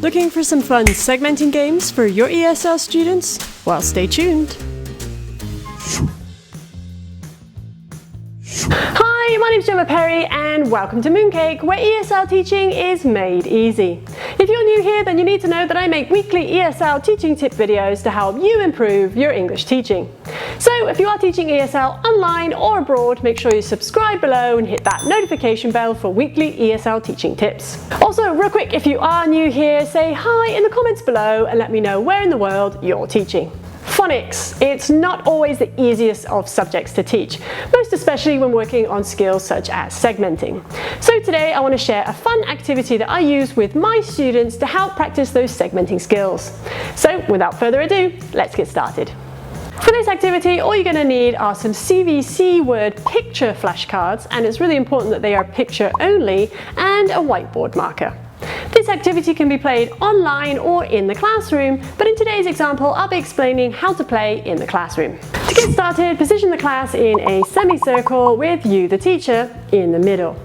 Looking for some fun segmenting games for your ESL students? Well, stay tuned. Hi, my name's Gemma Perry and welcome to Mooncake, where ESL teaching is made easy. If you're new here, then you need to know that I make weekly ESL teaching tip videos to help you improve your English teaching. So if you are teaching ESL online or abroad, make sure you subscribe below and hit that notification bell for weekly ESL teaching tips. Also, real quick, if you are new here, say hi in the comments below and let me know where in the world you're teaching. Phonics. It's not always the easiest of subjects to teach, most especially when working on skills such as segmenting. So today I want to share a fun activity that I use with my students to help practice those segmenting skills. So without further ado, let's get started. For this activity, all you're going to need are some CVC word picture flashcards, and it's really important that they are picture only, and a whiteboard marker. This activity can be played online or in the classroom, but in today's example I'll be explaining how to play in the classroom. To get started, position the class in a semicircle with you, the teacher, in the middle.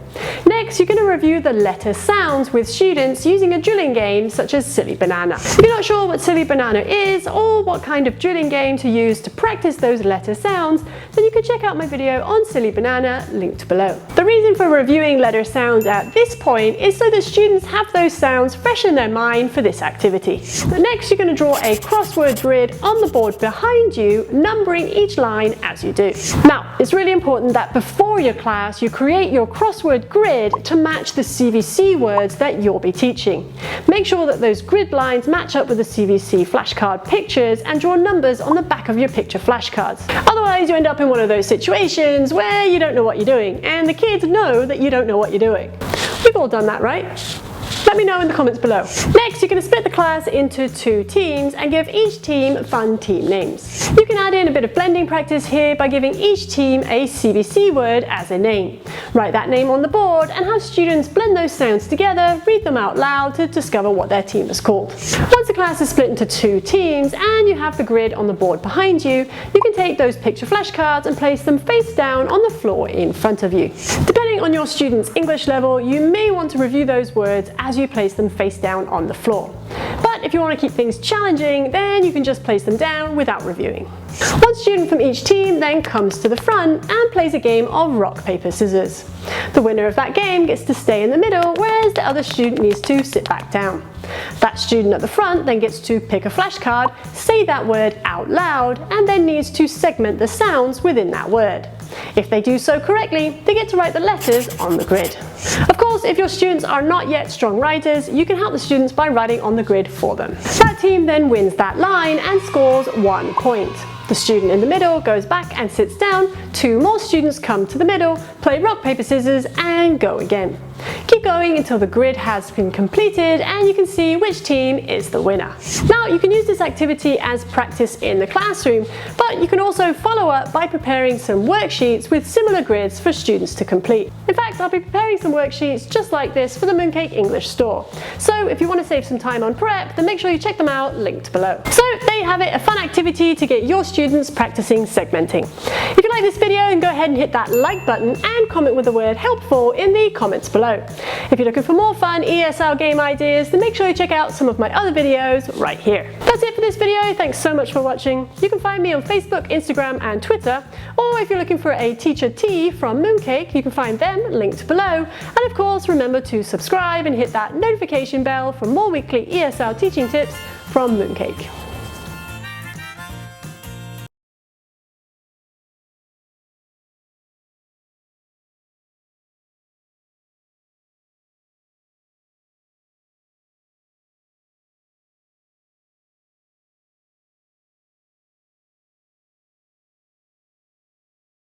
Next, you're going to review the letter sounds with students using a drilling game such as Silly Banana. If you're not sure what Silly Banana is or what kind of drilling game to use to practice those letter sounds, then you can check out my video on Silly Banana, linked below. The reason for reviewing letter sounds at this point is so that students have those sounds fresh in their mind for this activity. But next, you're going to draw a crossword grid on the board behind you, numbering each line as you do. Now, it's really important that before your class you create your crossword grid to match the CVC words that you'll be teaching. Make sure that those grid lines match up with the CVC flashcard pictures and draw numbers on the back of your picture flashcards. Otherwise, you end up in one of those situations where you don't know what you're doing and the kids know that you don't know what you're doing. We've all done that, right? Let me know in the comments below. Next, you're going to split the class into two teams and give each team fun team names. You can add in a bit of blending practice here by giving each team a CVC word as a name. Write that name on the board and have students blend those sounds together, read them out loud to discover what their team is called. Once the class is split into two teams and you have the grid on the board behind you, you can take those picture flashcards and place them face down on the floor in front of you. Depending on your student's English level, you may want to review those words as you place them face down on the floor. But if you want to keep things challenging, then you can just place them down without reviewing. One student from each team then comes to the front and plays a game of rock, paper, scissors. The winner of that game gets to stay in the middle, whereas the other student needs to sit back down. That student at the front then gets to pick a flashcard, say that word out loud, and then needs to segment the sounds within that word. If they do so correctly, they get to write the letters on the grid. Of course, if your students are not yet strong writers, you can help the students by writing on the grid for them. That team then wins that line and scores 1 point. The student in the middle goes back and sits down, 2 more students come to the middle, play rock, paper, scissors, and go again. Keep going until the grid has been completed and you can see which team is the winner. Now, you can use this activity as practice in the classroom, but you can also follow up by preparing some worksheets with similar grids for students to complete. In fact, I'll be preparing some worksheets just like this for the Mooncake English store. So if you want to save some time on prep, then make sure you check them out, linked below. So there you have it, a fun activity to get your students practicing segmenting. If you like this video, then go ahead and hit that like button and comment with the word helpful in the comments below. If you're looking for more fun ESL game ideas, then make sure you check out some of my other videos right here. That's it for this video. Thanks so much for watching. You can find me on Facebook, Instagram, and Twitter, or if you're looking for a teacher tea from Mooncake, you can find them linked below. And of course, remember to subscribe and hit that notification bell for more weekly ESL teaching tips from Mooncake.